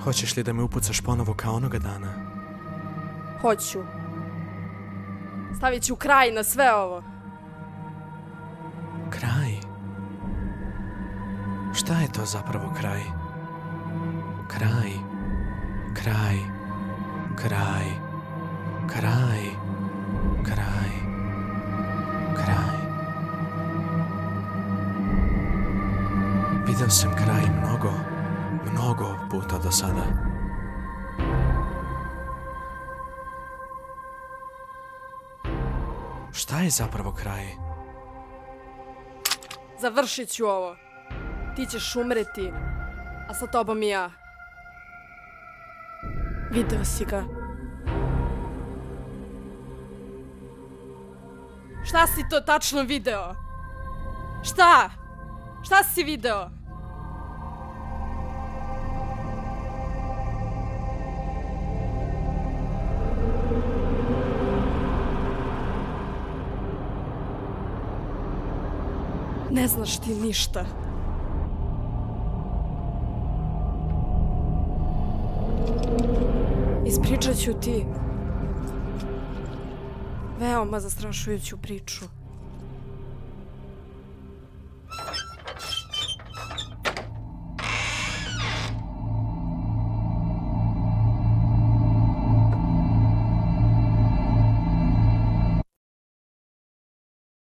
Hoćeš li da me upucaš ponovo kao onoga dana? Hoću. Stavit ću kraj na sve ovo. Kraj? Šta je to zapravo kraj? Kraj, kraj, kraj, kraj, kraj, kraj. Video sam kraj mnogo puta do sada. Šta je zapravo kraj? Završit ću ovo. Ti ćeš umreti, a sa tobom i ja. Video si ga. Šta si to tačno video? Šta? Šta si video? Ne znaš ti ništa. Ispričat ću ti veoma zastrašujuću priču.